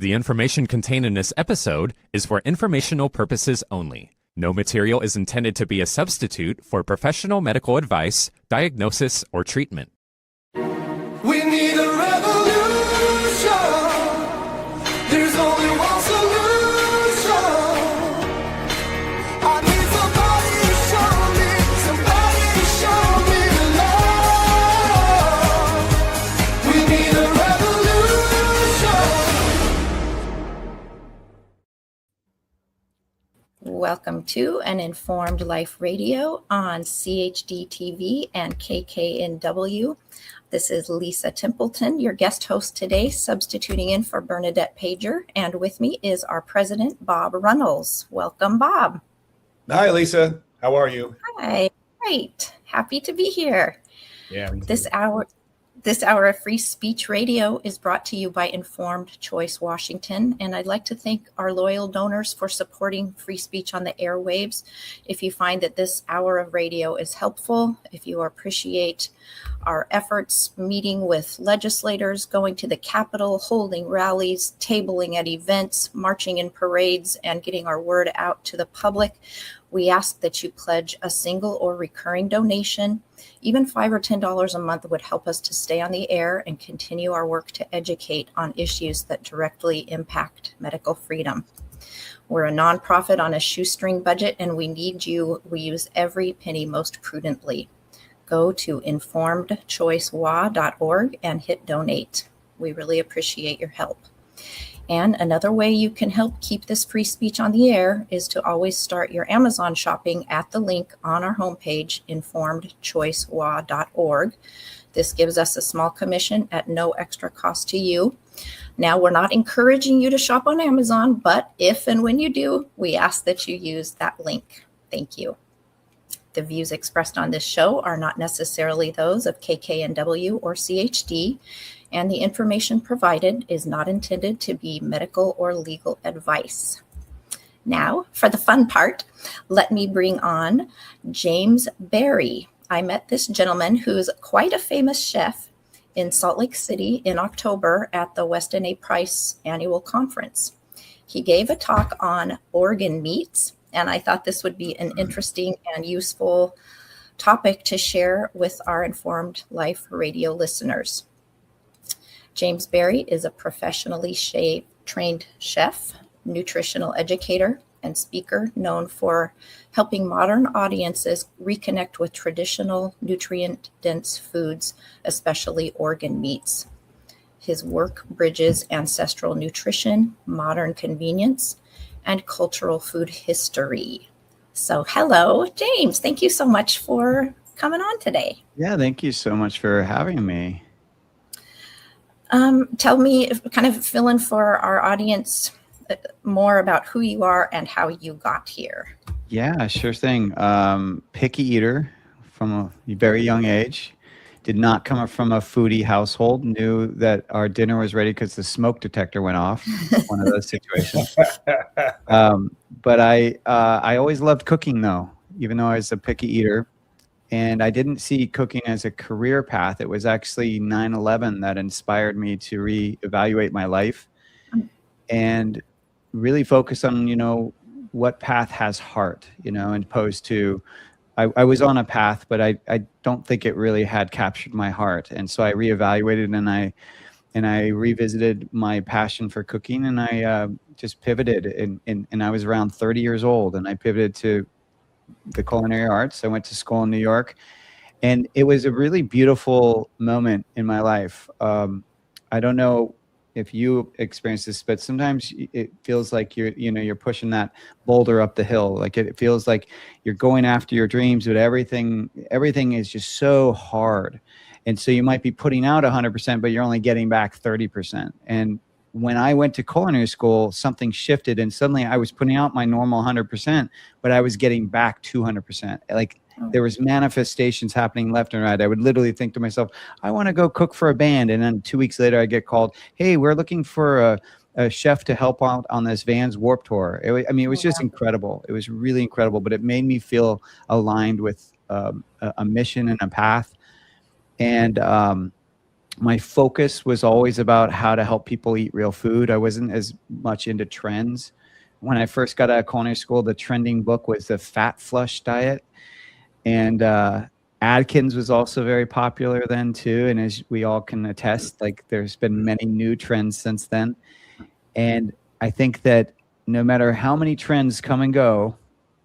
The information contained in this episode is for informational purposes only. No material is intended to be a substitute for professional medical advice, diagnosis, or treatment. We need a revolution. There's only one solution. I need somebody to show me the love. We need a revolution. Welcome to An Informed Life Radio on CHD TV and KKNW. This is Lisa Templeton, your guest host today, substituting in for Bernadette Pager. And with me is our president, Bob Runnels. Welcome, Bob. Hi, Lisa. How are you? Hi. Great. Happy to be here. Yeah. This hour of free speech radio is brought to you by Informed Choice Washington, and I'd like to thank our loyal donors for supporting free speech on the airwaves. If you find that this hour of radio is helpful, if you appreciate our efforts meeting with legislators, going to the Capitol, holding rallies, tabling at events, marching in parades, and getting our word out to the public, we ask that you pledge a single or recurring donation. Even $5 or $10 a month would help us to stay on the air and continue our work to educate on issues that directly impact medical freedom. We're a nonprofit on a shoestring budget, and we need you. We use every penny most prudently. Go to informedchoicewa.org and hit donate. We really appreciate your help. And another way you can help keep this free speech on the air is to always start your Amazon shopping at the link on our homepage, informedchoicewa.org. This gives us a small commission at no extra cost to you. Now, we're not encouraging you to shop on Amazon, but if and when you do, we ask that you use that link. Thank you. The views expressed on this show are not necessarily those of KKNW or CHD, and the information provided is not intended to be medical or legal advice. Now, for the fun part, let me bring on James Berry. I met this gentleman who's quite a famous chef in Salt Lake City in October at the Weston A. Price annual conference. He gave a talk on organ meats, and I thought this would be an interesting and useful topic to share with our Informed Life Radio listeners. James Berry is a professionally trained chef, nutritional educator, and speaker known for helping modern audiences reconnect with traditional nutrient-dense foods, especially organ meats. His work bridges ancestral nutrition, modern convenience, and cultural food history. So hello, James. Thank you so much for coming on today. Yeah, thank you so much for having me. Tell me, kind of fill in for our audience more about who you are and how you got here. Yeah, sure thing. Picky eater from a very young age. Did not come from a foodie household. Knew that our dinner was ready because the smoke detector went off. One of those situations. But I always loved cooking, though, even though I was a picky eater. And I didn't see cooking as a career path. It was actually 9/11 that inspired me to reevaluate my life and really focus on, what path has heart, and opposed to, I was on a path, but I don't think it really had captured my heart. And so I reevaluated and I revisited my passion for cooking, and I just pivoted. And I was around 30 years old, and I pivoted to the culinary arts. I went to school in New York, and it was a really beautiful moment in my life. I don't know if you experience this, but sometimes it feels like you're pushing that boulder up the hill. Like it feels like you're going after your dreams, but everything is just so hard. And so you might be putting out 100%, but you're only getting back 30%. And when I went to culinary school, something shifted, and suddenly I was putting out my normal 100%, but I was getting back 200%. Like there was manifestations happening left and right. I would literally think to myself, I want to go cook for a band. And then 2 weeks later, I get called, hey, we're looking for a chef to help out on this Vans Warped Tour. It was just incredible. It was really incredible, but it made me feel aligned with a mission and a path. And my focus was always about how to help people eat real food. I wasn't as much into trends. When I first got out of culinary school, the trending book was the Fat Flush Diet. And Atkins was also very popular then too. And as we all can attest, like there's been many new trends since then. And I think that no matter how many trends come and go,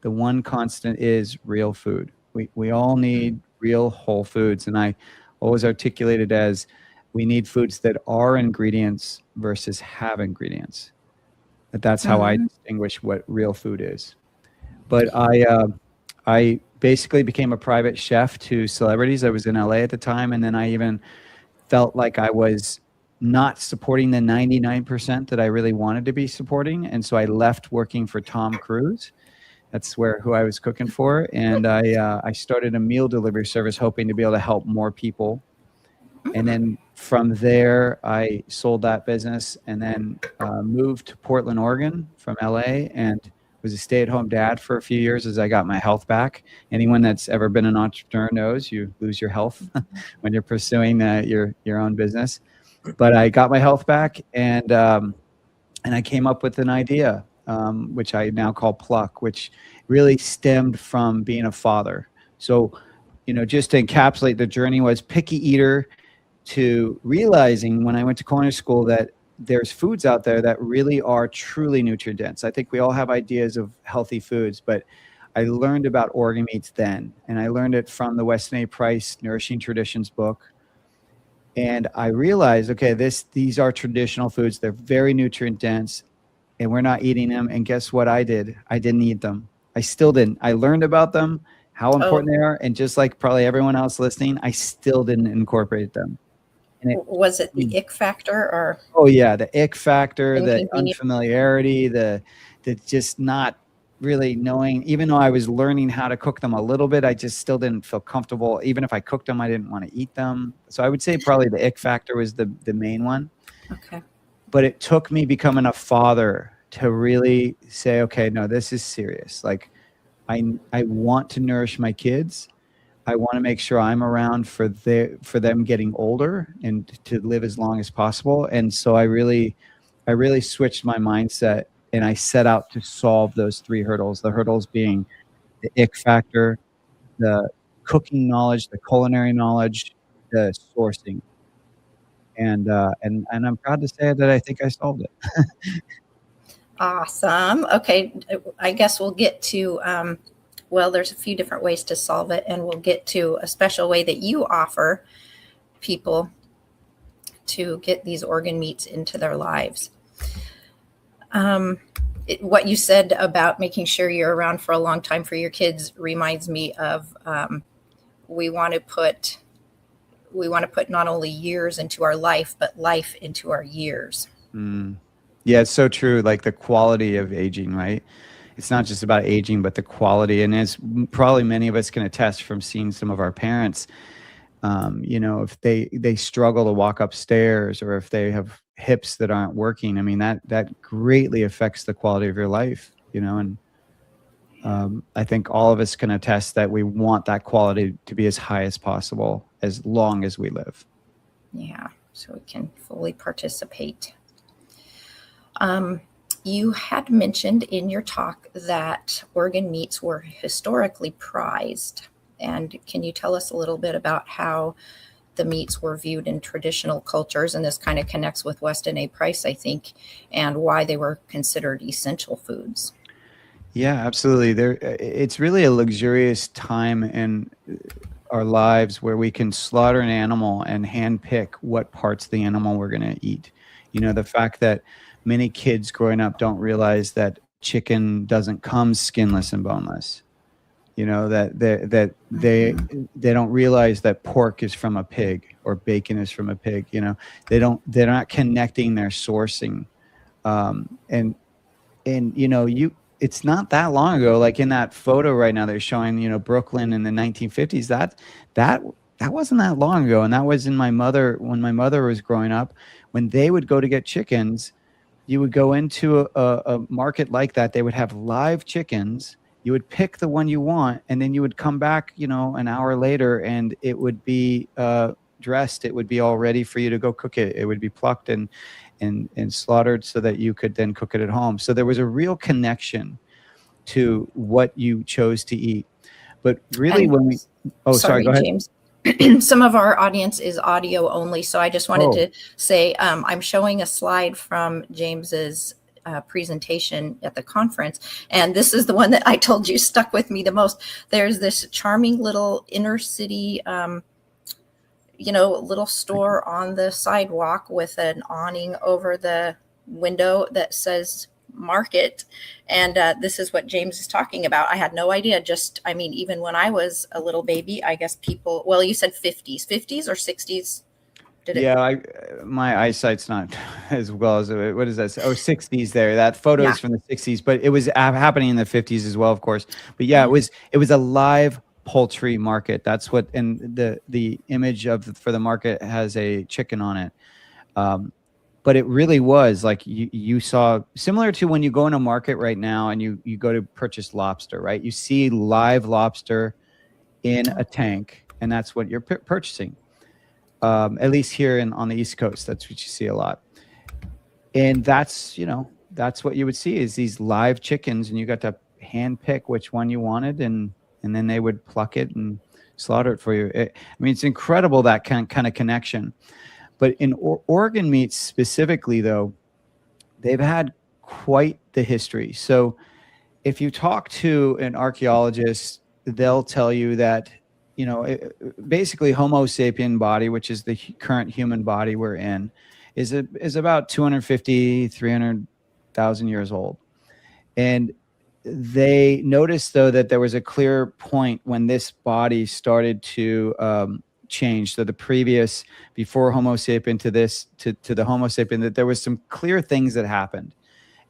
the one constant is real food. We all need real whole foods. And I always articulate it as we need foods that are ingredients versus have ingredients. That's how I distinguish what real food is. But I basically became a private chef to celebrities. I was in LA at the time, and then I even felt like I was not supporting the 99% that I really wanted to be supporting, and so I left working for Tom Cruise. That's who I was cooking for, and I started a meal delivery service, hoping to be able to help more people. And then from there, I sold that business, and then moved to Portland, Oregon from LA, and was a stay-at-home dad for a few years as I got my health back. Anyone that's ever been an entrepreneur knows you lose your health when you're pursuing your own business. But I got my health back, and I came up with an idea, which I now call Pluck, which really stemmed from being a father. So, just to encapsulate, the journey was picky eater to realizing when I went to culinary school that there's foods out there that really are truly nutrient dense. I think we all have ideas of healthy foods, but I learned about organ meats then, and I learned it from the Weston A. Price Nourishing Traditions book. And I realized, okay, these are traditional foods. They're very nutrient dense, and we're not eating them. And guess what I did? I didn't eat them. I still didn't. I learned about them, how important they are, and just like probably everyone else listening, I still didn't incorporate them. Was it the ick factor, or? Oh yeah, the ick factor, the unfamiliarity, the just not really knowing. Even though I was learning how to cook them a little bit, I just still didn't feel comfortable. Even if I cooked them, I didn't want to eat them. So I would say probably the ick factor was the main one. Okay. But it took me becoming a father to really say, okay, no, this is serious. Like I want to nourish my kids. I want to make sure I'm around for them getting older and to live as long as possible. And so I really switched my mindset, and I set out to solve those three hurdles. The hurdles being the ick factor, the cooking knowledge, the culinary knowledge, the sourcing. And I'm proud to say that I think I solved it. Awesome. Okay. I guess we'll get to, well, there's a few different ways to solve it, and we'll get to a special way that you offer people to get these organ meats into their lives. What you said about making sure you're around for a long time for your kids reminds me of we want to put not only years into our life, but life into our years. Yeah, it's so true. Like the quality of aging, right? It's not just about aging, but the quality. And as probably many of us can attest from seeing some of our parents, if they struggle to walk upstairs, or if they have hips that aren't working, I mean, that greatly affects the quality of your life, and I think all of us can attest that we want that quality to be as high as possible as long as we live. Yeah, so we can fully participate. You had mentioned in your talk that organ meats were historically prized. And can you tell us a little bit about how the meats were viewed in traditional cultures? And this kind of connects with Weston A. Price, I think, and why they were considered essential foods. Yeah, absolutely. It's really a luxurious time in our lives where we can slaughter an animal and handpick what parts of the animal we're going to eat. The fact that many kids growing up don't realize that chicken doesn't come skinless and boneless. That they don't realize that pork is from a pig or bacon is from a pig. They're not connecting their sourcing. It's not that long ago, like in that photo right now they're showing, Brooklyn in the 1950s, that wasn't that long ago. And that was when my mother was growing up, when they would go to get chickens, you would go into a market like that. They would have live chickens. You would pick the one you want, and then you would come back, an hour later, and it would be dressed, it would be all ready for you to go cook it. It would be plucked and slaughtered so that you could then cook it at home. So there was a real connection to what you chose to eat. But really, And- when we sorry, go ahead. James. Some of our audience is audio only, so I just wanted to say I'm showing a slide from James's presentation at the conference, and this is the one that I told you stuck with me the most. There's this charming little inner city, little store on the sidewalk with an awning over the window that says market, and this is what James is talking about. I had no idea. Even when I was a little baby, I guess you said 50s or 60s. My eyesight's not as well as what does that say? 60s there. That photo is from the 60s, but it was happening in the 50s as well, of course. But it was a live poultry market. That's what, and the image for the market has a chicken on it. But it really was like you saw, similar to when you go in a market right now and you go to purchase lobster, right? You see live lobster in a tank, and that's what you're purchasing. At least here on the East Coast, that's what you see a lot. And that's what you would see is these live chickens, and you got to hand pick which one you wanted, and then they would pluck it and slaughter it for you. It's incredible, that kind of connection. But in organ meats specifically, though, they've had quite the history. So if you talk to an archaeologist, they'll tell you that, basically Homo sapien body, which is the current human body we're in, is about 250, 300,000 years old. And they noticed, though, that there was a clear point when this body started to change. So the previous, before Homo sapien to the Homo sapien, that there was some clear things that happened.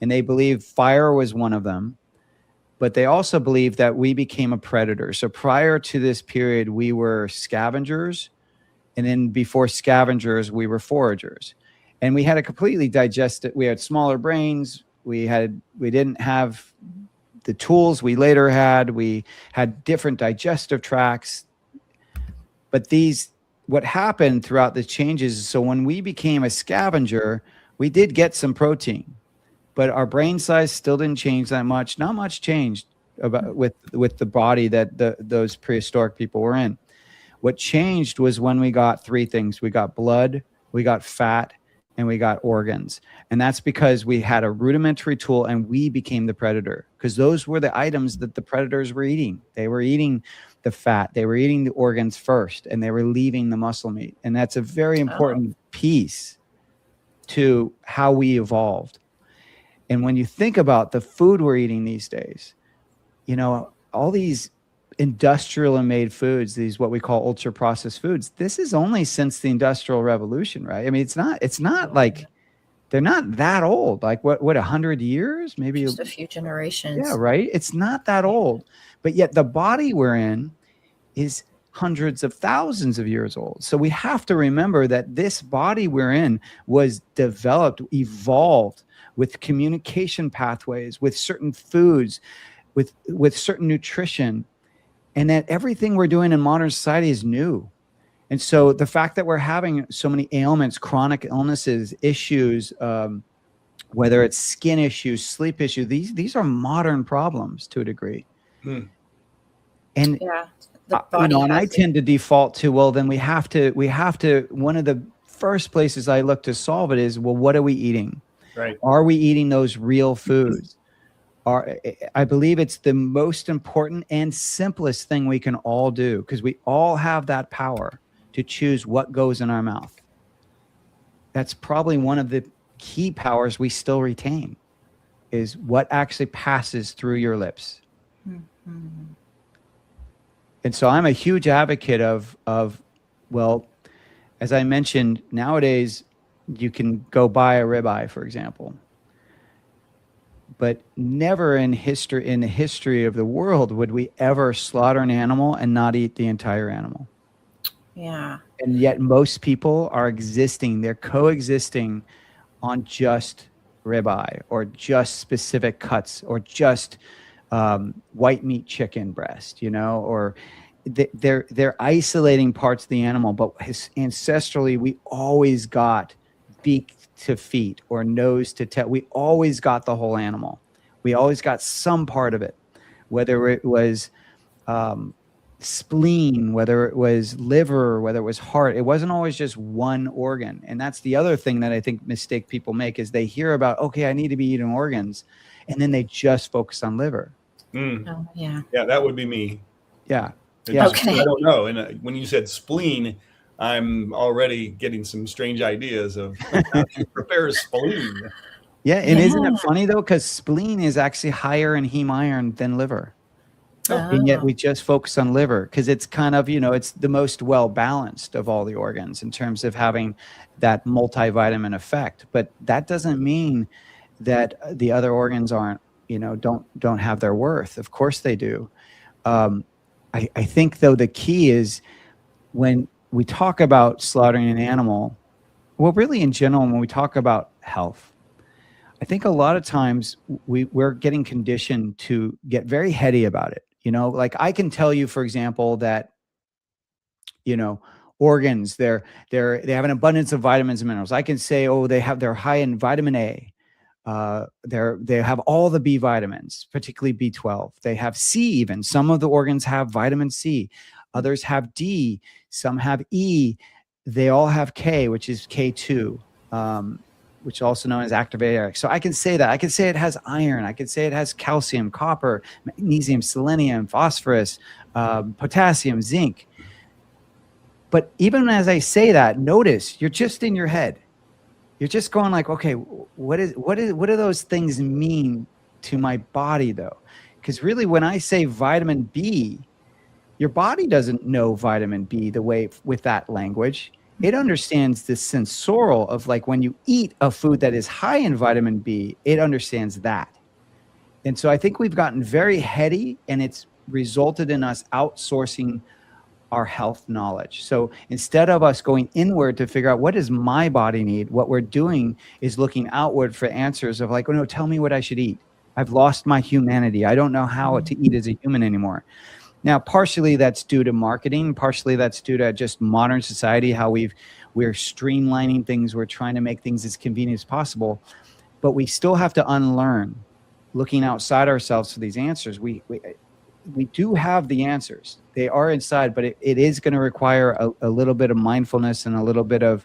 And they believe fire was one of them, but they also believe that we became a predator. So prior to this period, we were scavengers. And then before scavengers, we were foragers. And we had a completely we had smaller brains. We didn't have the tools we later had. We had different digestive tracts. But what happened throughout the changes, so when we became a scavenger, we did get some protein, but our brain size still didn't change that much. Not much changed with the body that those prehistoric people were in. What changed was when we got three things. We got blood, we got fat, and we got organs. And that's because we had a rudimentary tool and we became the predator, because those were the items that the predators were eating. They were eating the fat, they were eating the organs first, and they were leaving the muscle meat. And that's a very important piece to how we evolved. And when you think about the food we're eating these days, all these industrial and made foods, these what we call ultra processed foods, this is only since the Industrial Revolution, right? It's not like they're not that old. Like what 100 years, maybe just a few generations. Yeah, right. It's not that old, but yet the body we're in is hundreds of thousands of years old. So we have to remember that this body we're in was developed, evolved with communication pathways, with certain foods, with certain nutrition, and that everything we're doing in modern society is new. And so the fact that we're having so many ailments, chronic illnesses, issues, whether it's skin issues, sleep issues, these are modern problems to a degree. And and I tend to default to, well, then we have to, one of the first places I look to solve it is, well, what are we eating? Right. Are we eating those real foods? I believe it's the most important and simplest thing we can all do, because we all have that power to choose what goes in our mouth. That's probably one of the key powers we still retain, is what actually passes through your lips. Mm-hmm. And so I'm a huge advocate of, well, as I mentioned, nowadays you can go buy a ribeye, for example. But never in the history of the world would we ever slaughter an animal and not eat the entire animal. Yeah. And yet most people are they're coexisting on just ribeye or just specific cuts or just white meat chicken breast, or they're isolating parts of the animal, but ancestrally we always got beak to feet or nose to tail. We always got the whole animal. We always got some part of it, whether it was spleen, whether it was liver, whether it was heart. It wasn't always just one organ. And that's the other thing that I think mistake people make is they hear about, okay, I need to be eating organs, and then they just focus on liver. Oh, yeah. Yeah, that would be me. Yeah. It's- Okay. I don't know. And when you said spleen, I'm already getting some strange ideas of how to prepare a spleen. Yeah. And isn't Yeah. it funny though? Because spleen is actually higher in heme iron than liver. Oh. And yet we just focus on liver because it's kind of, it's the most well balanced of all the organs in terms of having that multivitamin effect. But that doesn't mean that the other organs aren't, don't have their worth. Of course they do. I think though the key is when we talk about slaughtering an animal, well, really in general, when we talk about health, I think a lot of times we're getting conditioned to get very heady about it. Like I can tell you, for example, that, organs, they have an abundance of vitamins and minerals. I can say, oh, they're high in vitamin A. They have all the B vitamins, particularly B12. They have C even. Some of the organs have vitamin C. Others have D. Some have E. They all have K, which is K2. Which is also known as activator. So I can say that. I can say it has iron. I can say it has calcium, copper, magnesium, selenium, phosphorus, potassium, zinc. But even as I say that, notice you're just in your head. You're just going like, okay, what do those things mean to my body though? Because really when I say vitamin B, your body doesn't know vitamin B the way with that language. It understands the sensorial of like when you eat a food that is high in vitamin B, it understands that. And so I think we've gotten very heady and it's resulted in us outsourcing our health knowledge. So instead of us going inward to figure out what does my body need, what we're doing is looking outward for answers of like, oh no, tell me what I should eat. I've lost my humanity. I don't know how to eat as a human anymore. Now, partially that's due to marketing. Partially that's due to just modern society, how we're streamlining things. We're trying to make things as convenient as possible, but we still have to unlearn, looking outside ourselves for these answers. We do have the answers. They are inside, but it is going to require a little bit of mindfulness and a little bit of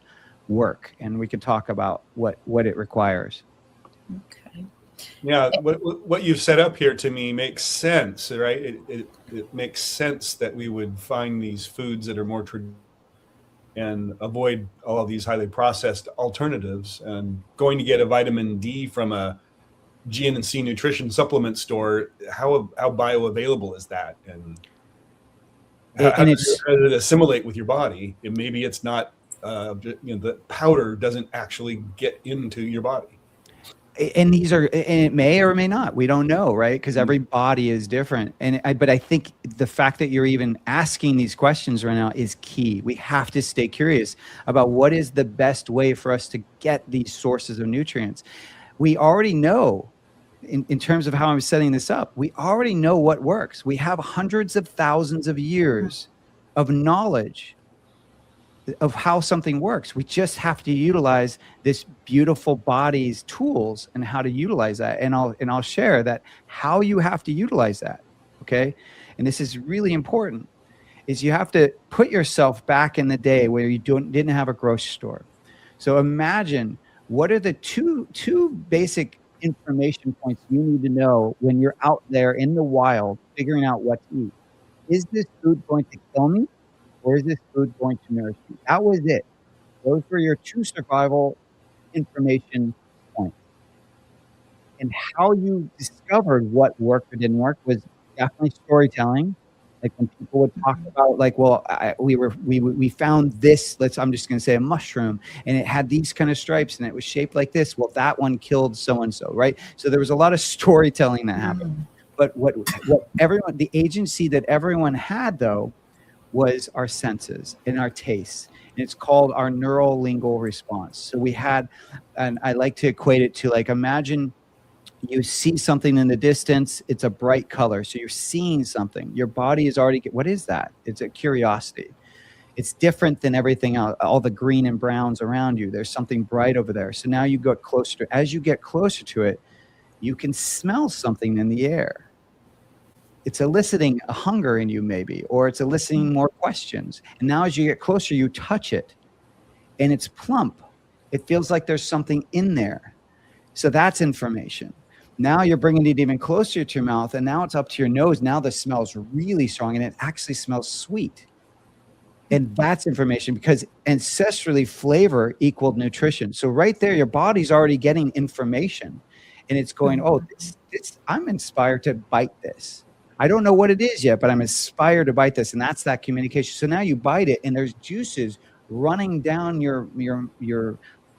work. And we could talk about what it requires. Okay. Yeah, what you've set up here to me makes sense, right? It makes sense that we would find these foods that are more traditional and avoid all of these highly processed alternatives. And going to get a vitamin D from a GNC nutrition supplement store, how bioavailable is that? And how does it assimilate with your body? And maybe it's not, the powder doesn't actually get into your body. And it may or may not. We don't know, right? Because every body is different. But I think the fact that you're even asking these questions right now is key. We have to stay curious about what is the best way for us to get these sources of nutrients. We already know, in terms of how I'm setting this up, we already know what works. We have hundreds of thousands of years of knowledge of how something works. We just have to utilize this beautiful body's tools and how to utilize that. And I'll share that how you have to utilize that. Okay. And this is really important, is you have to put yourself back in the day where you didn't have a grocery store. So imagine what are the two basic information points you need to know when you're out there in the wild figuring out what to eat. Is this food going to kill me? Or is this food going to nourish you? That was it. Those were your two survival information points. And how you discovered what worked or didn't work was definitely storytelling. Like when people would talk about like, well, we found this, I'm just going to say a mushroom, and it had these kind of stripes and it was shaped like this. Well, that one killed so-and-so, right? So there was a lot of storytelling that happened. But what the agency that everyone had though, was our senses and our tastes. And it's called our neurolingual response. So we had, and I like to equate it to like, imagine You see something in the distance, it's a bright color. So you're seeing something. Your body is already, what is that? It's a curiosity. It's different than everything else, all the green and browns around you. There's something bright over there. So now you get closer to, as you get closer to it, you can smell something in the air. It's eliciting a hunger in you maybe, or it's eliciting more questions. And now as you get closer, you touch it and it's plump. It feels like there's something in there. So that's information. Now you're bringing it even closer to your mouth, and now it's up to your nose. Now the smell's really strong, and it actually smells sweet. And that's information, because ancestrally flavor equaled nutrition. So right there, your body's already getting information, and it's going, oh, I'm inspired to bite this. I don't know what it is yet, but I'm inspired to bite this. And that's that communication. So now you bite it, and there's juices running down your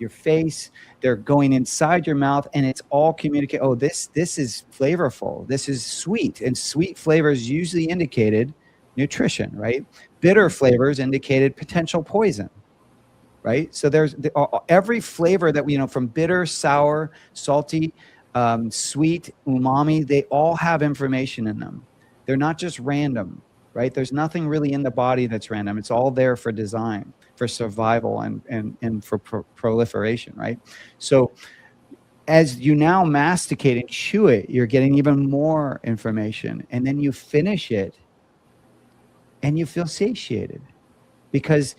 face. They're going inside your mouth, and it's all communicate. Oh, this is flavorful. This is sweet, and sweet flavors usually indicated nutrition, right? Bitter flavors indicated potential poison, right? So there's every flavor that we know, from bitter, sour, salty, sweet, umami, they all have information in them. They're not just random, right? There's nothing really in the body that's random. It's all there for design, for survival, and for proliferation, right? So as you now masticate and chew it, you're getting even more information. And then you finish it and you feel satiated, because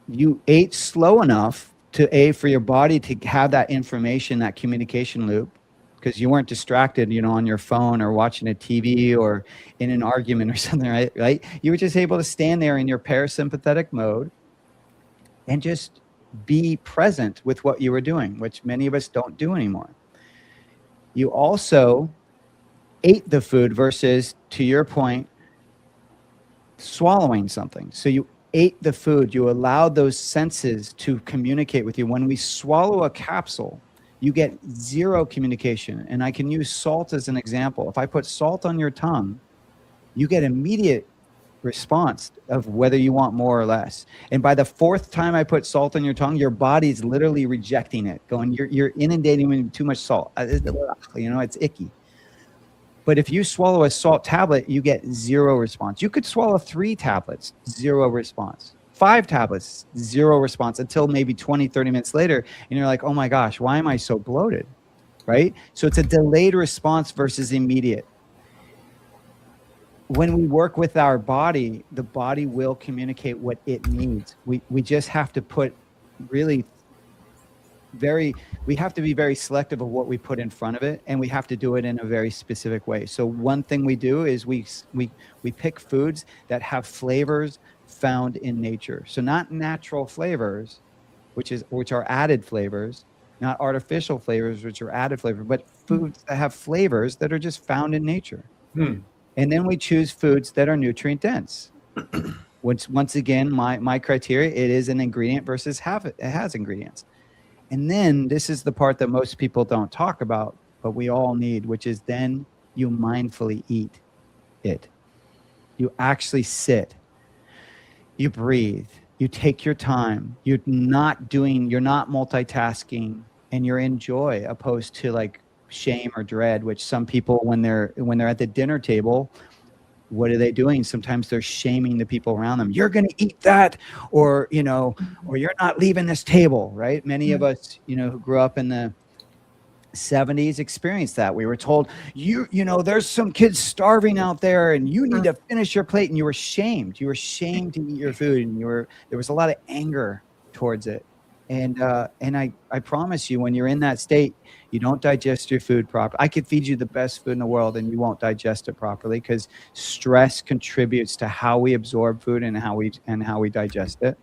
you ate slow enough for your body to have that information, that communication loop, because you weren't distracted, on your phone or watching a TV or in an argument or something, right? You were just able to stand there in your parasympathetic mode and just be present with what you were doing, which many of us don't do anymore. You also ate the food versus, to your point, swallowing something. So you ate the food, you allowed those senses to communicate with you. When we swallow a capsule, you get zero communication. And I can use salt as an example. If I put salt on your tongue, you get immediate response of whether you want more or less. And by the fourth time I put salt on your tongue, your body's literally rejecting it, going, you're inundating me with too much salt. It's icky. But if you swallow a salt tablet, you get zero response. You could swallow 3 tablets, zero response. 5 tablets, zero response, until maybe 20, 30 minutes later, and you're like, oh my gosh, why am I so bloated, right? So it's a delayed response versus immediate. When we work with our body, the body will communicate what it needs. We just have to put we have to be very selective of what we put in front of it, and we have to do it in a very specific way. So one thing we do is we pick foods that have flavors found in nature. So not natural flavors, which are added flavors, not artificial flavors, which are added flavors, but foods that have flavors that are just found in nature. And then we choose foods that are nutrient dense. Once again, my criteria, it is an ingredient versus it has ingredients. And then this is the part that most people don't talk about, but we all need, which is then you mindfully eat it. You actually sit, you breathe, you take your time, you're not multitasking, and you're in joy, opposed to like shame or dread, which some people, when they're at the dinner table, what are they doing? Sometimes they're shaming the people around them. You're going to eat that, or you're not leaving this table, right? Many of us, who grew up in the 70s experienced that. We were told, there's some kids starving out there and you need to finish your plate, and you were shamed. You were shamed to eat your food, and there was a lot of anger towards it. And I promise you, when you're in that state, you don't digest your food properly. I could feed you the best food in the world and you won't digest it properly, because stress contributes to how we absorb food and how we digest it.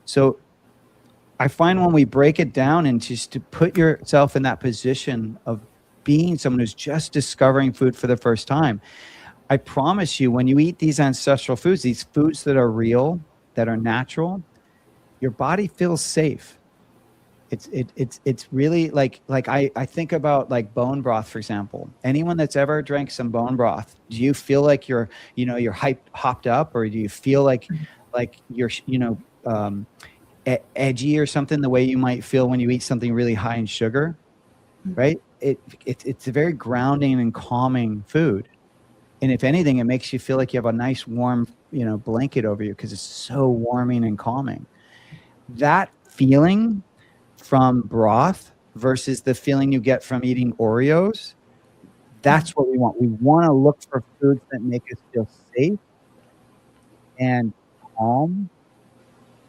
So I find when we break it down and just to put yourself in that position of being someone who's just discovering food for the first time, I promise you, when you eat these ancestral foods, these foods that are real, that are natural, your body feels safe. It's really like I think about like bone broth, for example. Anyone that's ever drank some bone broth, do you feel like you're hopped up, or do you feel like you're edgy or something, the way you might feel when you eat something really high in sugar, right? it's a very grounding and calming food. And if anything, it makes you feel like you have a nice warm, blanket over you because it's so warming and calming. That feeling from broth versus the feeling you get from eating Oreos, that's what we want. We want to look for foods that make us feel safe and calm,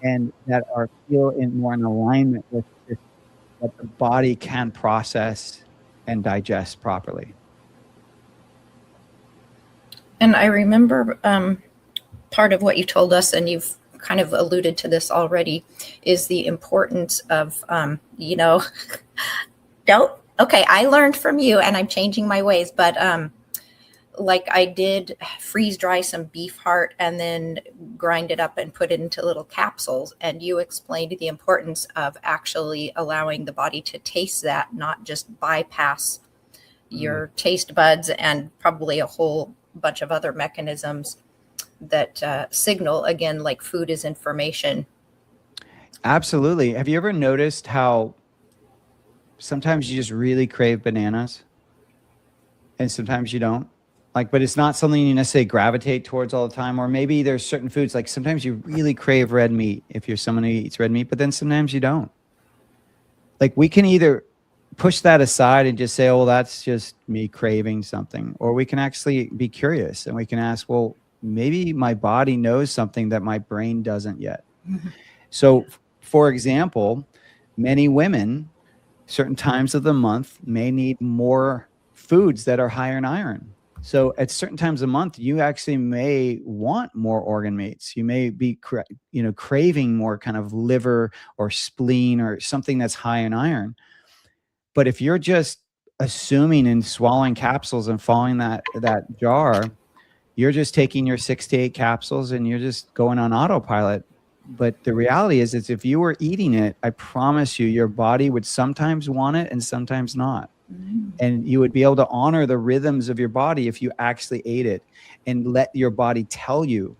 and that are more in alignment with just what the body can process and digest properly. And I remember part of what you told us, and you've kind of alluded to this already, is the importance of, okay, I learned from you and I'm changing my ways, but like I did freeze dry some beef heart and then grind it up and put it into little capsules. And you explained the importance of actually allowing the body to taste that, not just bypass your taste buds and probably a whole bunch of other mechanisms that signal, again, like food is information. Absolutely. Have you ever noticed how sometimes you just really crave bananas and sometimes you don't? But it's not something you necessarily gravitate towards all the time. Or maybe there's certain foods, like sometimes you really crave red meat if you're someone who eats red meat, but then sometimes you don't. Like, we can either push that aside and just say, oh, well, that's just me craving something. Or we can actually be curious and we can ask, well, maybe my body knows something that my brain doesn't yet. Mm-hmm. So, for example, many women, certain times of the month, may need more foods that are higher in iron. So at certain times of the month, you actually may want more organ meats. You may be, craving more kind of liver or spleen or something that's high in iron. But if you're just assuming and swallowing capsules and following that jar, you're just taking your 6 to 8 capsules and you're just going on autopilot. But the reality is if you were eating it, I promise you, your body would sometimes want it and sometimes not. And you would be able to honor the rhythms of your body if you actually ate it and let your body tell you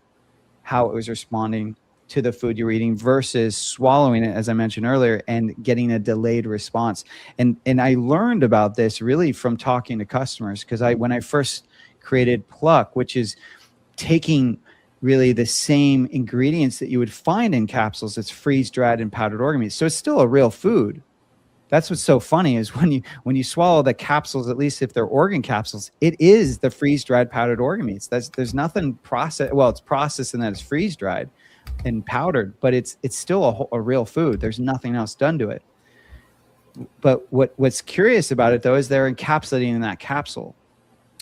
how it was responding to the food you're eating versus swallowing it, as I mentioned earlier, and getting a delayed response. And I learned about this really from talking to customers, because when I first created Pluck, which is taking really the same ingredients that you would find in capsules, it's freeze-dried and powdered organ meat. So it's still a real food. That's what's so funny is when you swallow the capsules, at least if they're organ capsules, it is the freeze-dried powdered organ meats. There's nothing processed. Well, it's processed in that it's freeze-dried and powdered, but it's still a real food. There's nothing else done to it. But what's curious about it, though, is they're encapsulating in that capsule.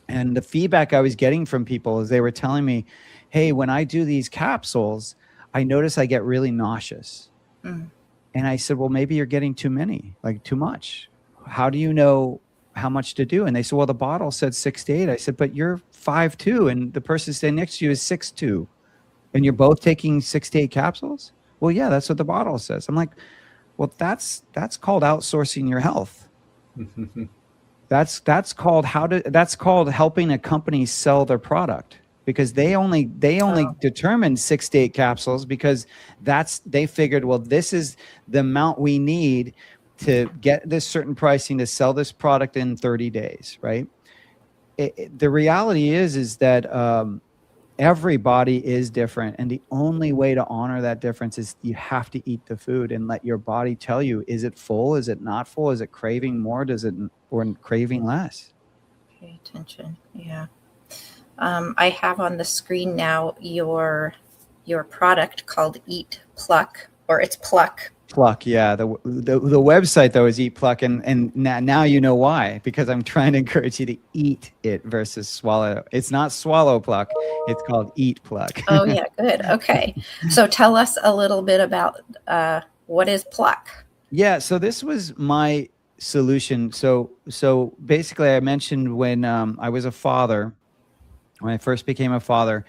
And the feedback I was getting from people is they were telling me, hey, when I do these capsules, I notice I get really nauseous. And I said, well, maybe you're getting too many, like too much. How do you know how much to do? And they said, well, the bottle said 6 to 8. I said, but you're 5'2", and the person standing next to you is 6'2", and you're both taking 6 to 8 capsules? Well, yeah, that's what the bottle says. I'm like, well, that's called outsourcing your health. That's called helping a company sell their product. Because they only determined 6 to 8 capsules because they figured, well, this is the amount we need to get this certain pricing to sell this product in 30 days, right? The reality is that everybody is different, and the only way to honor that difference is you have to eat the food and let your body tell you, is it full? Is it not full? Is it craving more? Or craving less? Pay attention. Yeah. I have on the screen now your product called Eat Pluck, or it's Pluck. Pluck, yeah. The website though is Eat Pluck, and now you know why, because I'm trying to encourage you to eat it versus swallow. It's not swallow Pluck, it's called Eat Pluck. Oh yeah, good. Okay, so tell us a little bit about what is Pluck. Yeah, so this was my solution. So basically, I mentioned when I was a father. When I first became a father,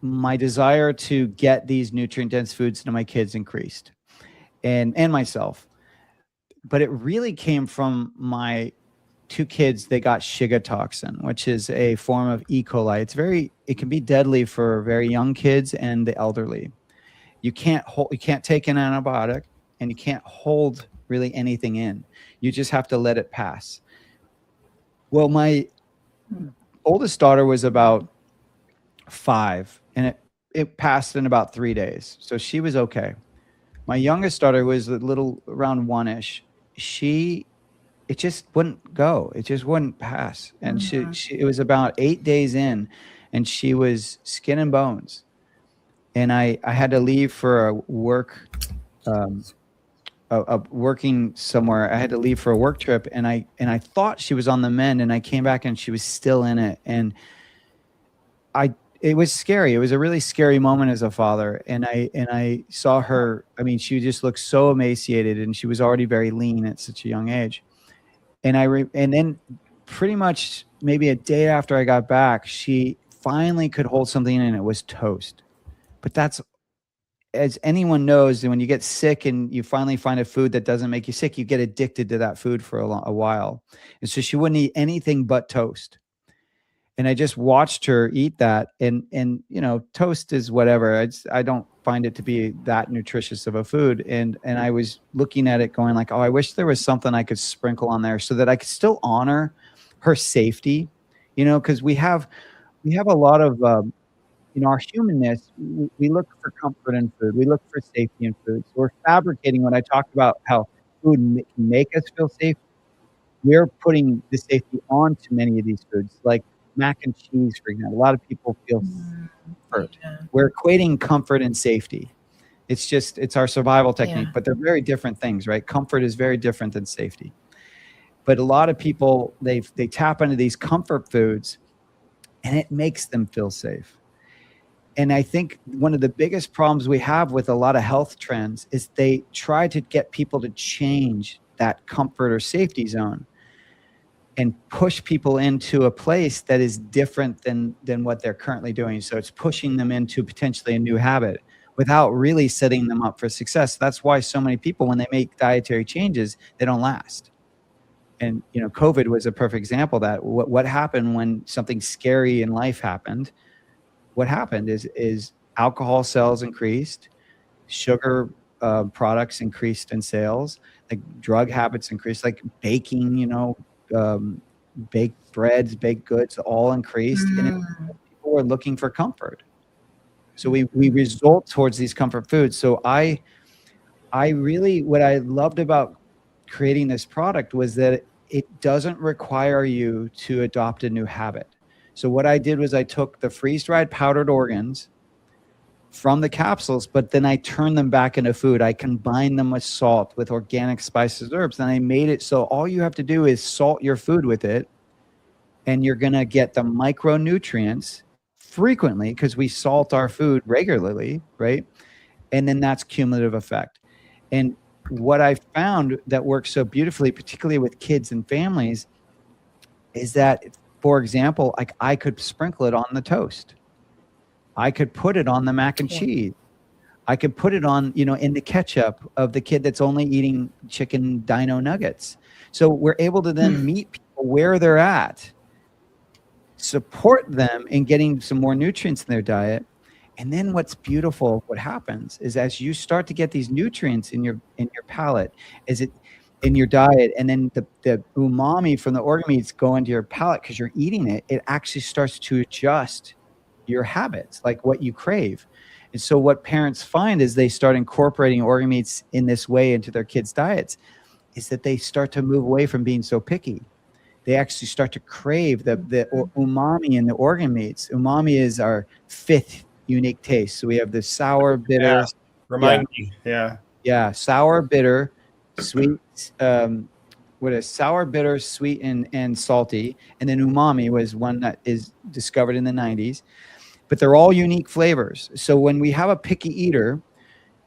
my desire to get these nutrient-dense foods to my kids increased, and myself. But it really came from my 2 kids. They got Shiga toxin, which is a form of E. coli. It can be deadly for very young kids and the elderly. You can't take an antibiotic, and you can't hold really anything in. You just have to let it pass. Well, my oldest daughter was about 5, and it passed in about 3 days. So she was okay. My youngest daughter was a little around 1-ish. It just wouldn't go. It just wouldn't pass. And it was about 8 days in, and she was skin and bones. And I had to leave for a work, working somewhere. I had to leave for a work trip, and I thought she was on the mend, and I came back and she was still in it. And it was scary. It was a really scary moment as a father. And I saw her. I mean, she just looked so emaciated, and she was already very lean at such a young age. And and then pretty much maybe a day after I got back, she finally could hold something in, and it was toast. But that's, as anyone knows, when you get sick and you finally find a food that doesn't make you sick, you get addicted to that food for a while. And so she wouldn't eat anything but toast. And I just watched her eat that. And you know, toast is whatever. I don't find it to be that nutritious of a food. And I was looking at it going like, oh, I wish there was something I could sprinkle on there so that I could still honor her safety, you know, because we have a lot of, you know, our humanness, we look for comfort in food. We look for safety in food. So we're fabricating. When I talked about how food can make us feel safe, we're putting the safety onto many of these foods, like mac and cheese, for example. A lot of people feel comfort. Yeah. We're equating comfort and safety. It's our survival technique, but they're very different things, right? Comfort is very different than safety. But a lot of people, they tap into these comfort foods, and it makes them feel safe. And I think one of the biggest problems we have with a lot of health trends is they try to get people to change that comfort or safety zone and push people into a place that is different than what they're currently doing. So it's pushing them into potentially a new habit without really setting them up for success. That's why so many people, when they make dietary changes, they don't last. And, you know, COVID was a perfect example of that. What happened when something scary in life happened? What happened is alcohol sales increased, sugar products increased in sales, like drug habits increased, like baking, you know, baked breads, baked goods, all increased. And people were looking for comfort. So we result towards these comfort foods. So I really, what I loved about creating this product was that it doesn't require you to adopt a new habit. So what I did was I took the freeze-dried powdered organs from the capsules, but then I turned them back into food. I combined them with salt, with organic spices, herbs, and I made it so all you have to do is salt your food with it, and you're going to get the micronutrients frequently because we salt our food regularly, right? And then that's cumulative effect. And what I found that works so beautifully, particularly with kids and families, is that, for example, like I could sprinkle it on the toast. I could put it on the mac and cheese. I could put it on, you know, in the ketchup of the kid that's only eating chicken dino nuggets. So we're able to then meet people where they're at, support them in getting some more nutrients in their diet. And then what's beautiful, what happens is as you start to get these nutrients in your palate, in your diet, and then the umami from the organ meats go into your palate because you're eating it, it actually starts to adjust your habits, like what you crave. And so what parents find is they start incorporating organ meats in this way into their kids' diets, is that they start to move away from being so picky. They actually start to crave the umami in the organ meats. Umami is our 5th unique taste. So we have the sour, bitter. Remind me. Yeah. Sour, bitter, sweet, sour, bitter, sweet, and salty. And then umami was one that is discovered in the 90s. But they're all unique flavors. So when we have a picky eater,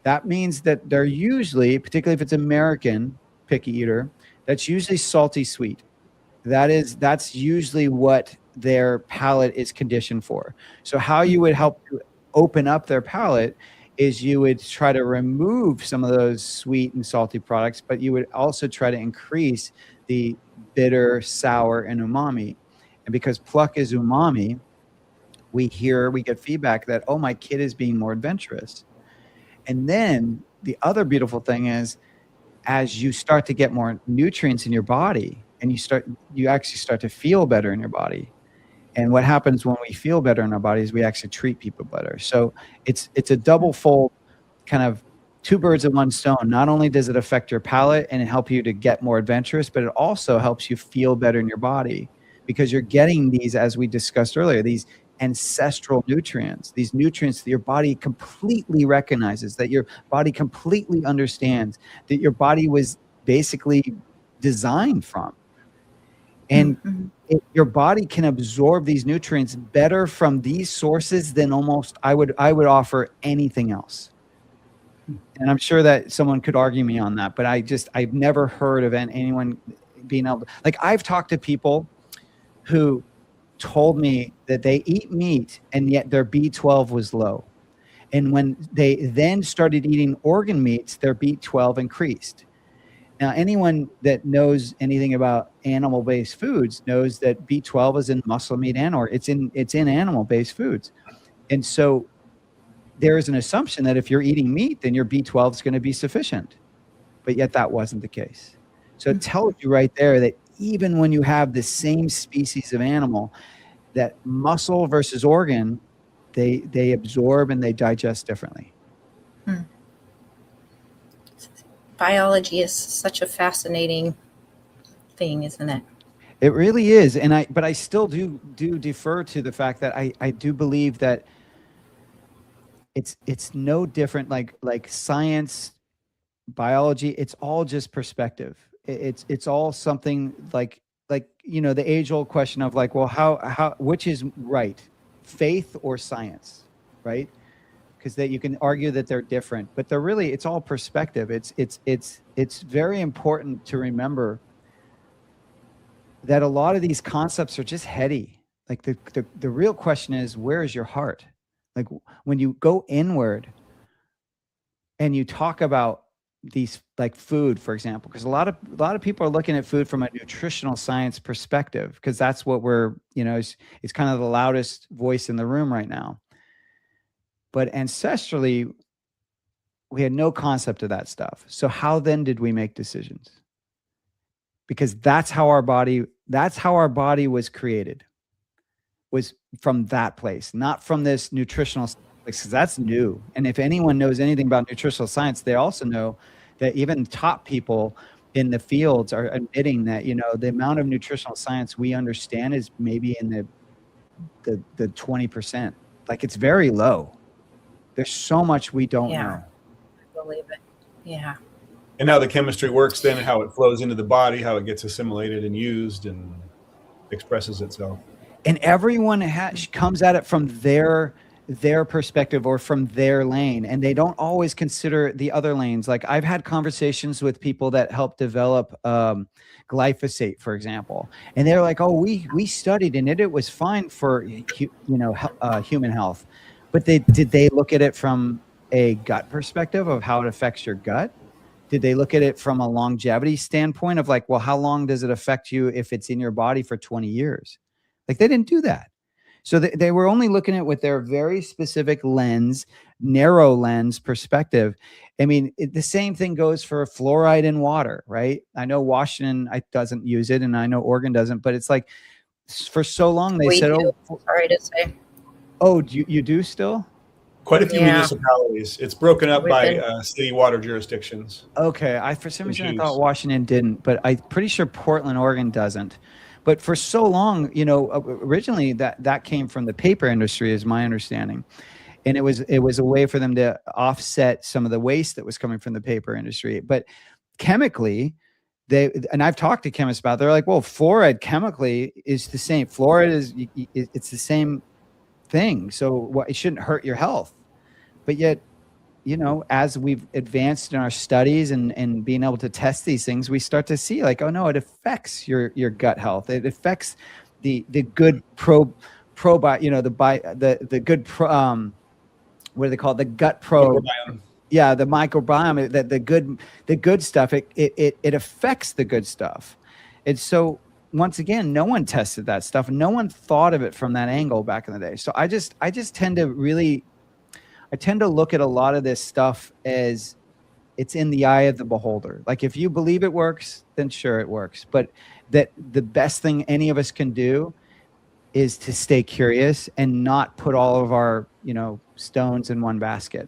that means that they're usually, particularly if it's American picky eater, that's usually salty sweet. That's usually what their palate is conditioned for. So how you would help to open up their palate is you would try to remove some of those sweet and salty products, but you would also try to increase the bitter, sour, and umami. And because pluck is umami, we get feedback that, oh, my kid is being more adventurous. And then the other beautiful thing is, as you start to get more nutrients in your body, and you actually start to feel better in your body. And what happens when we feel better in our bodies, we actually treat people better. So it's a double fold, kind of two birds with one stone. Not only does it affect your palate and help you to get more adventurous, but it also helps you feel better in your body, because you're getting these, as we discussed earlier, these ancestral nutrients, these nutrients that your body completely recognizes, that your body completely understands, that your body was basically designed from. And your body can absorb these nutrients better from these sources than almost I would offer anything else. And I'm sure that someone could argue me on that, but I've never heard of anyone being able to, like, I've talked to people who told me that they eat meat and yet their B12 was low. And when they then started eating organ meats, their B12 increased. Now, anyone that knows anything about animal-based foods knows that B12 is in muscle meat or it's in animal-based foods. And so there is an assumption that if you're eating meat, then your B12 is going to be sufficient. But yet that wasn't the case. So it tells you right there that even when you have the same species of animal, that muscle versus organ, they absorb and they digest differently. Biology is such a fascinating thing, isn't it? It really is. But I still do defer to the fact that I do believe that it's no different, like science, biology, it's all just perspective. It's all something like, the age old question of like, well, how which is right, faith or science, right? Because that you can argue that they're different, but they're really, it's all perspective. It's very important to remember that a lot of these concepts are just heady. Like the real question is, where is your heart? Like when you go inward and you talk about these, like food, for example, because a lot of people are looking at food from a nutritional science perspective, because that's what we're, it's kind of the loudest voice in the room right now. But ancestrally, we had no concept of that stuff. So how then did we make decisions? Because that's how our body was created, was from that place, not from this nutritional, because that's new. And if anyone knows anything about nutritional science, they also know that even top people in the fields are admitting that, the amount of nutritional science we understand is maybe in the 20%. Like, it's very low. There's so much we don't know. I believe it. Yeah. And how the chemistry works then, how it flows into the body, how it gets assimilated and used and expresses itself. And everyone comes at it from their perspective or from their lane, and they don't always consider the other lanes. Like, I've had conversations with people that help develop glyphosate, for example, and they're like, oh, we studied and it was fine for human health. But did they look at it from a gut perspective of how it affects your gut? Did they look at it from a longevity standpoint of like, well, how long does it affect you if it's in your body for 20 years? Like, they didn't do that. So they were only looking at it with their very specific lens, narrow lens perspective. I mean, the same thing goes for fluoride in water, right? I know Washington doesn't use it, and I know Oregon doesn't, but it's like, for so long they said, do. Sorry to say. Oh, you do still? Quite a few municipalities. It's broken up by city water jurisdictions. Okay. For some reason, I thought Washington didn't, but I'm pretty sure Portland, Oregon doesn't. But for so long, originally that came from the paper industry, is my understanding. And it was a way for them to offset some of the waste that was coming from the paper industry. But chemically, and I've talked to chemists about it, they're like, well, fluoride chemically is the same. Fluoride it's the same thing. So it shouldn't hurt your health. But yet, as we've advanced in our studies and being able to test these things, we start to see like, oh no, it affects your gut health. It affects the good what do they call it? The gut Microbiome. Yeah, the microbiome, the good stuff. It affects the good stuff. And so once again, no one tested that stuff. No one thought of it from that angle back in the day. So I just tend to look at a lot of this stuff as It's in the eye of the beholder. Like if you believe it works, then sure it works. But that the best thing any of us can do is to stay curious and not put all of our, stones in one basket.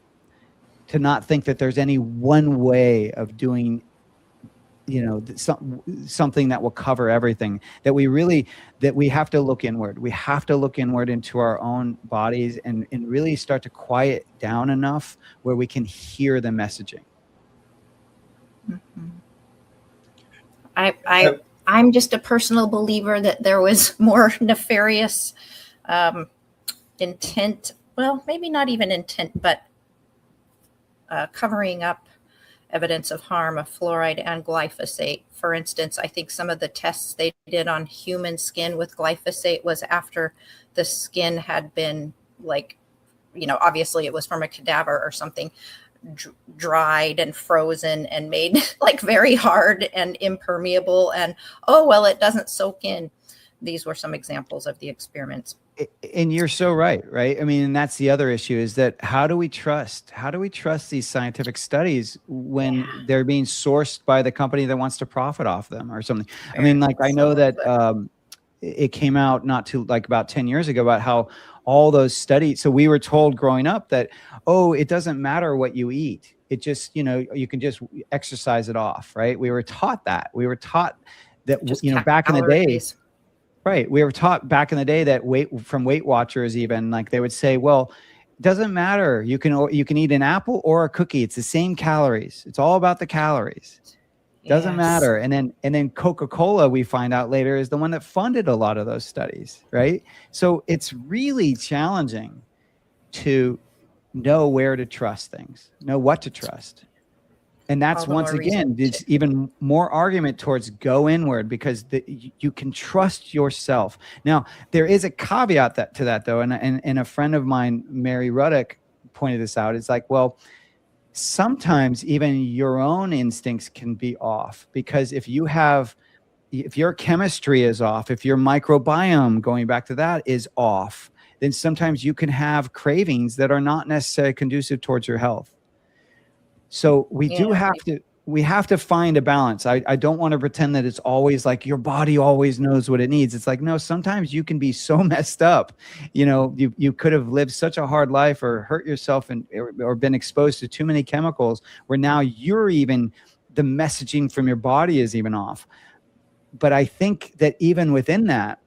To not think that there's any one way of doing, something that will cover everything. That we have to look inward. We have to look inward into our own bodies and really start to quiet down enough where we can hear the messaging. I'm just a personal believer that there was more nefarious intent. Well, maybe not even intent, but covering up evidence of harm of fluoride and glyphosate. For instance, I think some of the tests they did on human skin with glyphosate was after the skin had been obviously it was from a cadaver or something, dried and frozen and made like very hard and impermeable, and it doesn't soak in. These were some examples of the experiments. And you're so right? I mean, and that's the other issue, is that how do we trust these scientific studies when they're being sourced by the company that wants to profit off them or something? I mean, like I know that it came out about 10 years ago about how all those studies. So we were told growing up that, it doesn't matter what you eat. It just, you can just exercise it off, right? We were taught that. We were taught that, back in the day, right. We were taught back in the day that from Weight Watchers, even like they would say, well, it doesn't matter. You can eat an apple or a cookie. It's the same calories. It's all about the calories. Doesn't matter. And then Coca-Cola, we find out later, is the one that funded a lot of those studies, right? So it's really challenging to know where to trust things, know what to trust. And that's once again, it's even more argument towards go inward, because you can trust yourself. Now, there is a caveat to that though. And a friend of mine, Mary Ruddock, pointed this out. It's like, well, sometimes even your own instincts can be off, because if your chemistry is off, if your microbiome, going back to that, is off, then sometimes you can have cravings that are not necessarily conducive towards your health. So we have to find a balance. I don't want to pretend that it's always like your body always knows what it needs. It's like, no, sometimes you can be so messed up. You could have lived such a hard life or hurt yourself or been exposed to too many chemicals where now the messaging from your body is even off. But I think that even within that,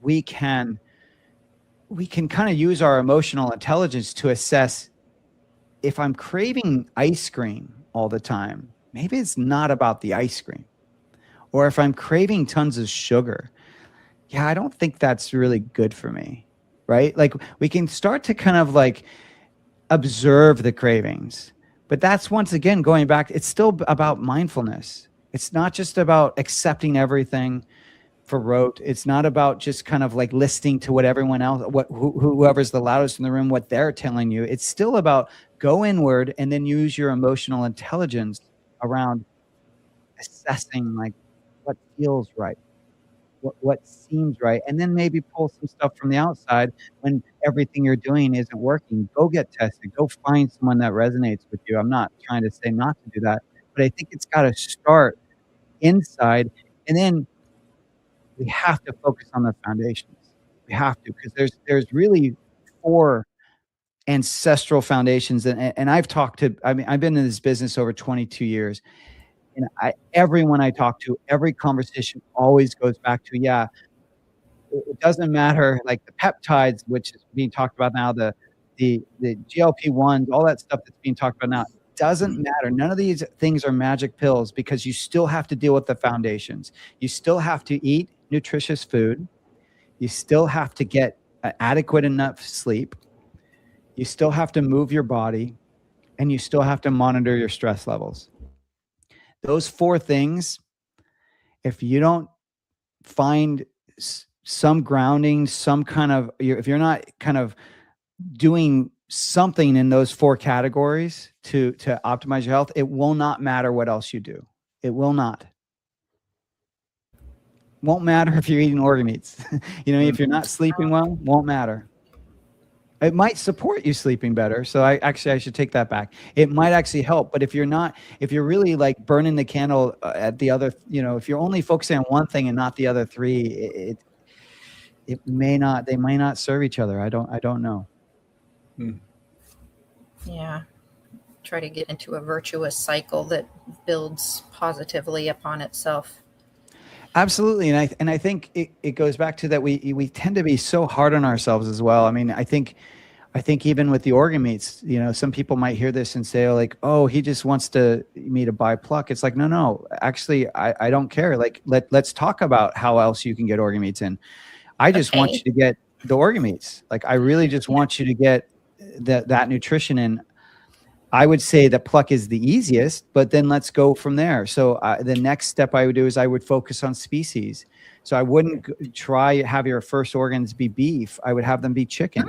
we can kind of use our emotional intelligence to assess, if I'm craving ice cream all the time, maybe it's not about the ice cream. Or if I'm craving tons of sugar, I don't think that's really good for me, right? Like we can start to kind of like observe the cravings. But that's, once again, going back, it's still about mindfulness. It's not just about accepting everything for rote. It's not about just kind of like listening to what everyone else, whoever's the loudest in the room, what they're telling you. It's still about go inward and then use your emotional intelligence around assessing like what feels right, what seems right, and then maybe pull some stuff from the outside when everything you're doing isn't working. Go get tested. Go find someone that resonates with you. I'm not trying to say not to do that, but I think it's got to start inside, and then we have to focus on the foundations. We have to, because there's really 4 ancestral foundations. And I've been in this business over 22 years. And everyone I talk to, every conversation always goes back to, it doesn't matter, like the peptides, which is being talked about now, the GLP-1s, all that stuff that's being talked about now, doesn't matter. None of these things are magic pills, because you still have to deal with the foundations. You still have to eat nutritious food. You still have to get adequate enough sleep. You still have to move your body, and you still have to monitor your stress levels. Those 4 things, if you don't find some grounding, if you're not kind of doing something in those 4 categories to optimize your health, it will not matter what else you do. It will not. Won't matter if you're eating organ meats. If you're not sleeping well, won't matter. It might support you sleeping better. So I should take that back. It might actually help. But if you're really like burning the candle at the other, if you're only focusing on one thing and not the other three, they may not serve each other. I don't know. Yeah. Try to get into a virtuous cycle that builds positively upon itself. Absolutely. And I think it goes back to that we tend to be so hard on ourselves as well. I mean, I think even with the organ meats, some people might hear this and say, like, oh, he just wants me to buy pluck. It's like, no, actually, I don't care. Like, let's talk about how else you can get organ meats in. I just want you to get the organ meats. Like, I really just want you to get that nutrition in. I would say that pluck is the easiest, but then let's go from there. So the next step I would do is I would focus on species. So I wouldn't have your first organs be beef. I would have them be chicken.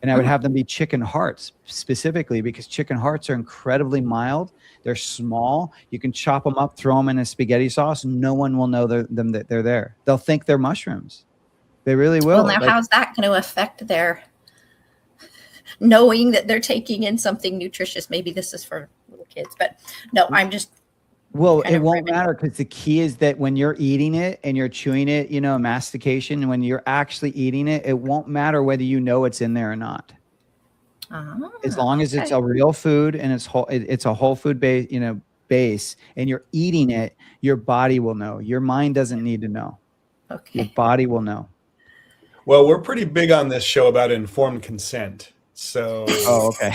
And I would have them be chicken hearts specifically, because chicken hearts are incredibly mild. They're small. You can chop them up, throw them in a spaghetti sauce. No one will know that they're there. They'll think they're mushrooms. They really will. Well, now how's that going to affect their knowing that they're taking in something nutritious? Maybe this is for little kids, but no, I'm just. Well, it won't matter, because the key is that when you're eating it and you're chewing it, mastication, when you're actually eating it, it won't matter whether you know it's in there or not. As long as it's a real food and it's a whole food base, and you're eating it, your body will know. Your mind doesn't need to know. Okay. Your body will know. Well, we're pretty big on this show about informed consent. So, okay.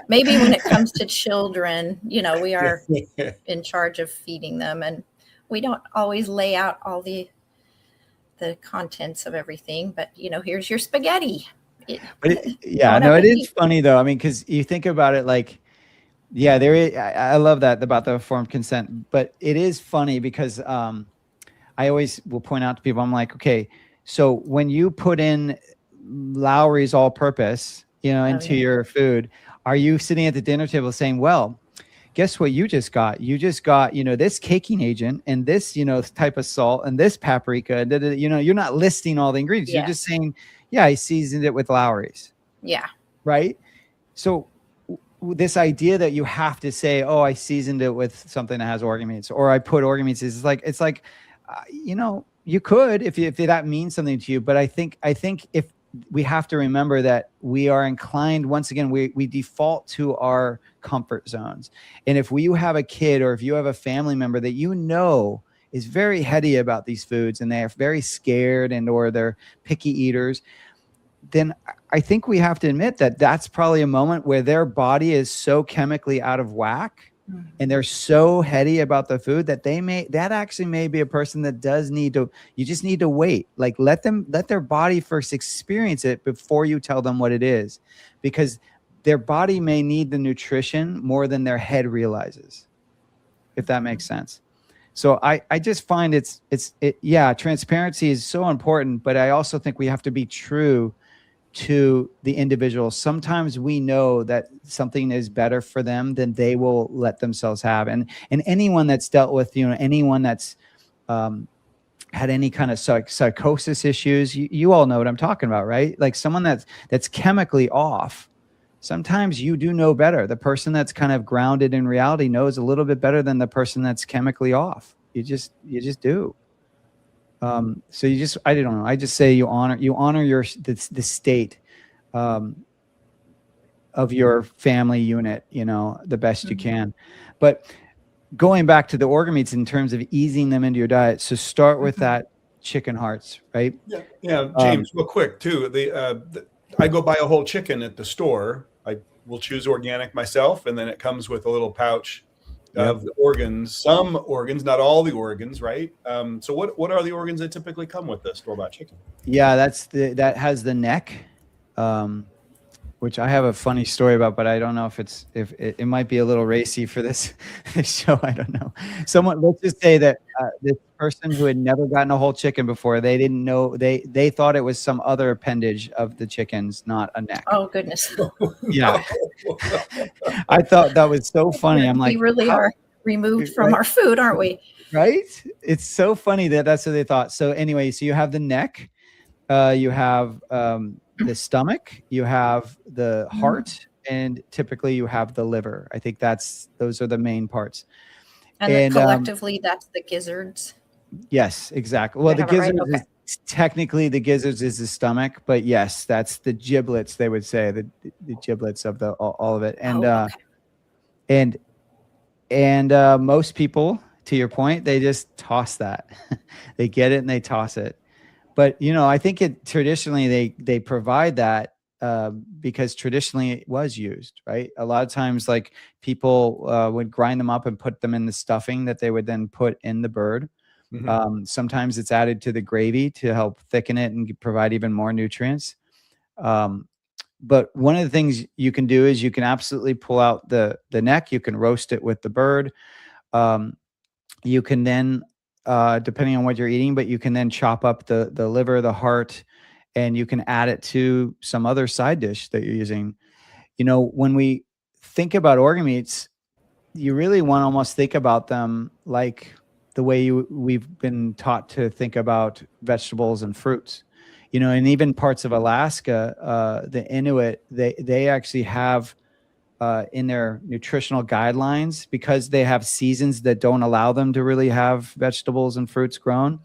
Maybe when it comes to children, we are in charge of feeding them, and we don't always lay out all the contents of everything. But here's your spaghetti. It is funny though. I mean, because you think about it, like, yeah, there is. I love that about the informed consent, but it is funny because I always will point out to people, I'm like, okay, so when you put in Lowry's all-purpose, into your food, are you sitting at the dinner table saying, well, guess what you just got? You just got, this caking agent and this, type of salt and this paprika. And you're not listing all the ingredients. Yeah. You're just saying, yeah, I seasoned it with Lowry's. Yeah. Right. So this idea that you have to say, oh, I seasoned it with something that has organ meats, or I put organ meats, it's like, you could, if that means something to you. But I think if we have to remember that we are inclined, once again, we default to our comfort zones. And if you have a kid, or if you have a family member that is very heady about these foods, and they are very scared or they're picky eaters, then I think we have to admit that that's probably a moment where their body is so chemically out of whack, and they're so heady about the food that that actually may be a person that does need to, you just need to wait. Like, let their body first experience it before you tell them what it is, because their body may need the nutrition more than their head realizes, if that makes sense. So I just find transparency is so important, but I also think we have to be true to the individual. Sometimes we know that something is better for them than they will let themselves have. And anyone that's dealt with, anyone that's had any kind of psychosis issues, you all know what I'm talking about, right? Like someone that's chemically off. Sometimes you do know better. The person that's kind of grounded in reality knows a little bit better than the person that's chemically off. You just do. So I don't know. I just say you honor the state of your family unit, the best you can. But going back to the organ meats in terms of easing them into your diet. So start with that chicken hearts, right? Yeah. James, real quick too. I go buy a whole chicken at the store. I will choose organic myself, and then it comes with a little pouch of the organs, some organs, not all the organs, right? So what are the organs that typically come with the store-bought chicken? Yeah, that has the neck, which I have a funny story about, but I don't know if it might be a little racy for this show. I don't know. Let's just say that this person who had never gotten a whole chicken before, they didn't know, they thought it was some other appendage of the chickens, not a neck. Oh goodness. Yeah. I thought that was so funny. I'm like, we really are removed from our food, aren't we? Right? It's so funny that's what they thought. So anyway, so you have the neck. you have the stomach, you have the heart, and typically you have the liver. I think those are the main parts. And then And collectively, that's the gizzards. yes, exactly. Well, I the have it right? gizzards is technically the gizzards is the stomach, but yes, that's the giblets. They would say the giblets of all of it. And Oh, okay. and most people, to your point, they just toss that. They get it and they toss it. But I think traditionally they provide that because traditionally it was used, right? A lot of times, like people would grind them up and put them in the stuffing that they would then put in the bird. Sometimes it's added to the gravy to help thicken it and provide even more nutrients. But one of the things you can do is you can absolutely pull out the neck. You can roast it with the bird. You can then, depending on what you're eating, but you can then chop up the liver, the heart, and you can add it to some other side dish that you're using. When we think about organ meats, you really want to almost think about them like the way we've been taught to think about vegetables and fruits. And even parts of Alaska, the Inuit, they actually have in their nutritional guidelines, because they have seasons that don't allow them to really have vegetables and fruits grown.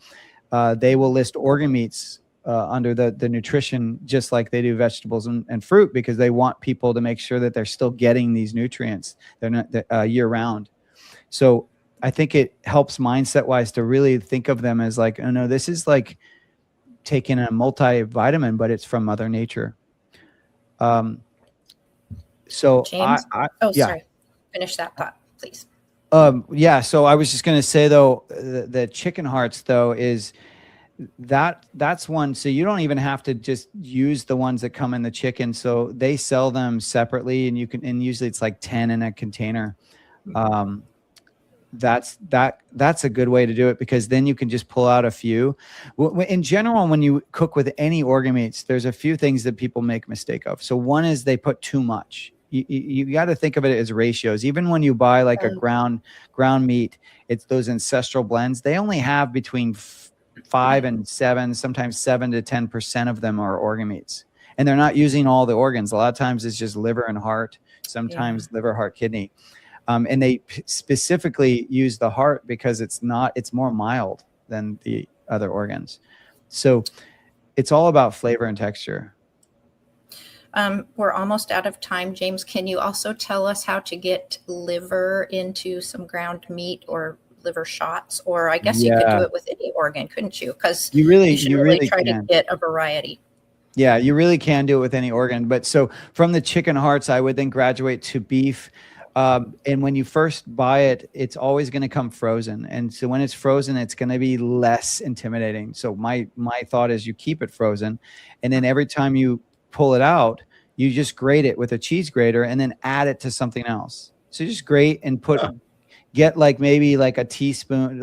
They will list organ meats under the nutrition, just like they do vegetables and fruit, because they want people to make sure that they're still getting these nutrients. They're not year round. So I think it helps mindset wise to really think of them as like, oh no, this is like taking a multivitamin, but it's from Mother Nature. So James? yeah. Sorry. Finish that thought, please. Yeah. So I was just going to say though, the chicken hearts though is that's one. So you don't even have to just use the ones that come in the chicken. So they sell them separately, and usually it's like 10 in a container. That's a good way to do it, because then you can just pull out a few. In general, when you cook with any organ meats, there's a few things that people make mistake of. So one is they put too much. You got to think of it as ratios. Even when you buy like a ground meat, it's those ancestral blends. They only have between 5 and 7, sometimes 7 to 10% of them are organ meats, and they're not using all the organs. A lot of times it's just liver and heart, sometimes liver, heart, kidney. And they specifically use the heart because it's more mild than the other organs. So it's all about flavor and texture. We're almost out of time. James, can you also tell us how to get liver into some ground meat or liver shots? Or I guess you could do it with any organ, couldn't you? Because you really try to get a variety. Yeah, you really can do it with any organ. But so from the chicken hearts, I would then graduate to beef. And when you first buy it, it's always going to come frozen. And so when it's frozen, it's going to be less intimidating. So my thought is you keep it frozen. And then every time you pull it out, you just grate it with a cheese grater and then add it to something else. So just grate and get like maybe like a tablespoon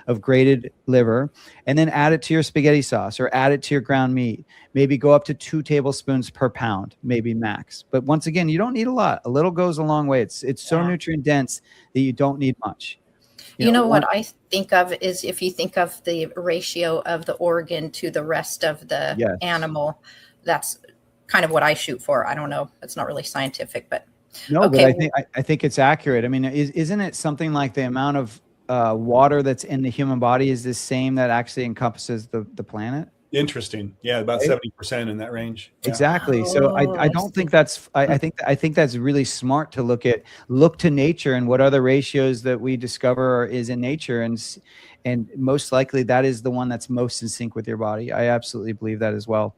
of grated liver, and then add it to your spaghetti sauce or add it to your ground meat. Maybe go up to 2 tablespoons per pound, maybe max. But once again, you don't need a lot. A little goes a long way. It's so nutrient dense that you don't need much. You know what I think of is, if you think of the ratio of the organ to the rest of the animal, that's kind of what I shoot for. I don't know. It's not really scientific, but no, okay. But I think it's accurate. I mean, isn't it something like the amount of water that's in the human body is the same that actually encompasses the planet? Interesting. Yeah, about 70% in that range. Yeah. Exactly. So I don't think that's I think that's really smart to look to nature and what other ratios that we discover is in nature, and most likely that is the one that's most in sync with your body. I absolutely believe that as well.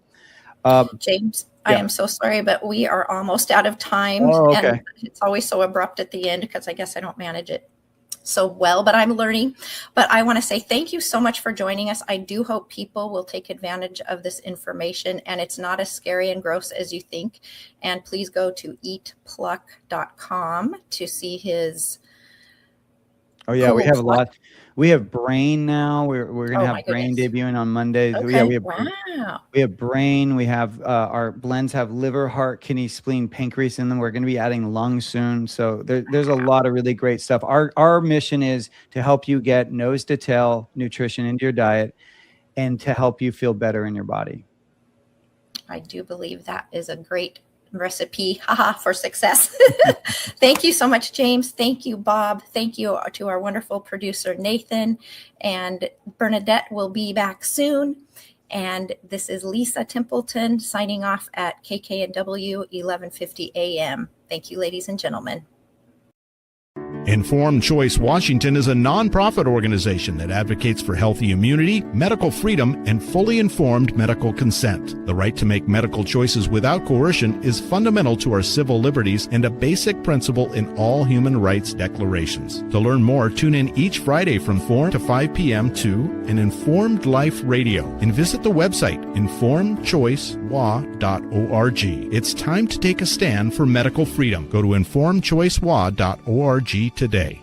James, I am so sorry, but we are almost out of time. Oh, okay. And it's always so abrupt at the end because I guess I don't manage it so well, but I'm learning. But I want to say thank you so much for joining us. I do hope people will take advantage of this information, and it's not as scary and gross as you think. And please go to eatpluck.com to see his. Oh yeah, we have a lot. We have brain now. We're going to have brain debuting on Monday. Okay. Yeah, we have brain. We have our blends have liver, heart, kidney, spleen, pancreas in them. We're going to be adding lung soon. So there's a lot of really great stuff. Our mission is to help you get nose to tail nutrition into your diet and to help you feel better in your body. I do believe that is a great recipe for success. Thank you so much, James. Thank you, Bob. Thank you to our wonderful producer, Nathan. And Bernadette will be back soon. And this is Lisa Templeton signing off at KKNW 1150 AM. Thank you, ladies and gentlemen. Informed Choice Washington is a nonprofit organization that advocates for healthy immunity, medical freedom, and fully informed medical consent. The right to make medical choices without coercion is fundamental to our civil liberties and a basic principle in all human rights declarations. To learn more, tune in each Friday from 4 to 5 p.m. to an Informed Life Radio and visit the website informedchoicewa.org. It's time to take a stand for medical freedom. Go to informedchoicewa.org today.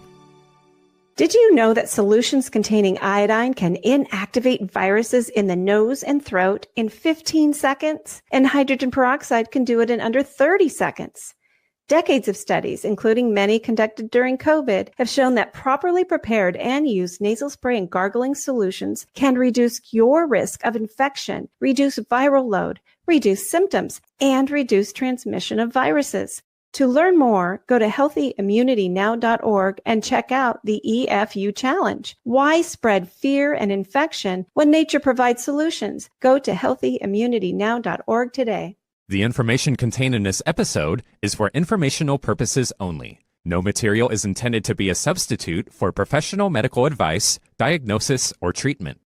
Did you know that solutions containing iodine can inactivate viruses in the nose and throat in 15 seconds? And hydrogen peroxide can do it in under 30 seconds. Decades of studies, including many conducted during COVID, have shown that properly prepared and used nasal spray and gargling solutions can reduce your risk of infection, reduce viral load, reduce symptoms, and reduce transmission of viruses. To learn more, go to healthyimmunitynow.org and check out the EFU Challenge. Why spread fear and infection when nature provides solutions? Go to healthyimmunitynow.org today. The information contained in this episode is for informational purposes only. No material is intended to be a substitute for professional medical advice, diagnosis, or treatment.